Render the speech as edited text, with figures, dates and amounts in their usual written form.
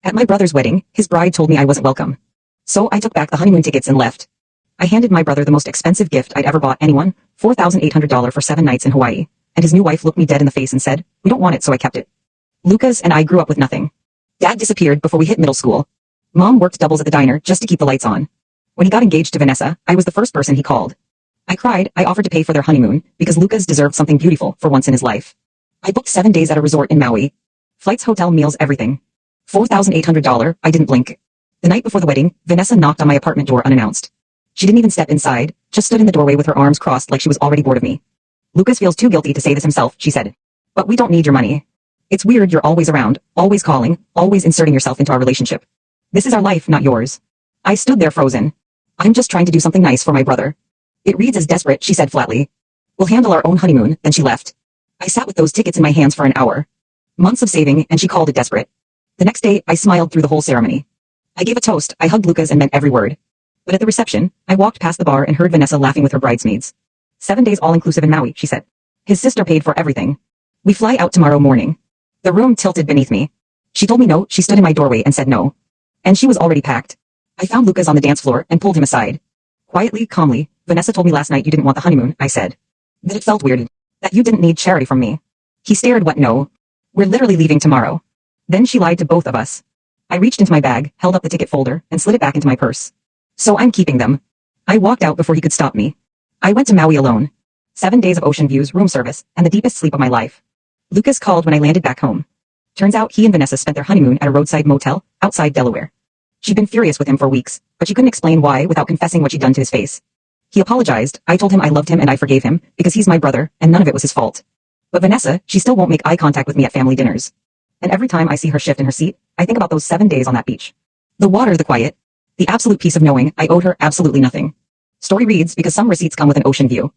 At my brother's wedding, his bride told me I wasn't welcome. So I took back the honeymoon tickets and left. I handed my brother the most expensive gift I'd ever bought anyone, $4,800 for 7 nights in Hawaii, and his new wife looked me dead in the face and said, "We don't want it," so I kept it. Lucas and I grew up with nothing. Dad disappeared before we hit middle school. Mom worked doubles at the diner just to keep the lights on. When he got engaged to Vanessa, I was the first person he called. I cried. I offered to pay for their honeymoon because Lucas deserved something beautiful for once in his life. I booked 7 days at a resort in Maui. Flights, hotel, meals, everything. $4,800, I didn't blink. The night before the wedding, Vanessa knocked on my apartment door unannounced. She didn't even step inside, just stood in the doorway with her arms crossed like she was already bored of me. "Lucas feels too guilty to say this himself," she said. "But we don't need your money. It's weird you're always around, always calling, always inserting yourself into our relationship. This is our life, not yours." I stood there frozen. "I'm just trying to do something nice for my brother." "It reads as desperate," she said flatly. "We'll handle our own honeymoon," then she left. I sat with those tickets in my hands for an hour. Months of saving, and she called it desperate. The next day, I smiled through the whole ceremony. I gave a toast, I hugged Lucas and meant every word. But at the reception, I walked past the bar and heard Vanessa laughing with her bridesmaids. 7 days all-inclusive in Maui, she said. His sister paid for everything. "We fly out tomorrow morning." The room tilted beneath me. She told me no. She stood in my doorway and said no. And she was already packed. I found Lucas on the dance floor and pulled him aside. Quietly, calmly, "Vanessa told me last night you didn't want the honeymoon," I said. "That it felt weird. That you didn't need charity from me." He stared. "What? No. We're literally leaving tomorrow." Then she lied to both of us. I reached into my bag, held up the ticket folder, and slid it back into my purse. "So I'm keeping them." I walked out before he could stop me. I went to Maui alone. 7 days of ocean views, room service, and the deepest sleep of my life. Lucas called when I landed back home. Turns out he and Vanessa spent their honeymoon at a roadside motel, outside Delaware. She'd been furious with him for weeks, but she couldn't explain why without confessing what she'd done to his face. He apologized. I told him I loved him and I forgave him, because he's my brother, and none of it was his fault. But Vanessa, she still won't make eye contact with me at family dinners. And every time I see her shift in her seat, I think about those 7 days on that beach. The water, the quiet, the absolute peace of knowing I owed her absolutely nothing. Story reads, because some receipts come with an ocean view.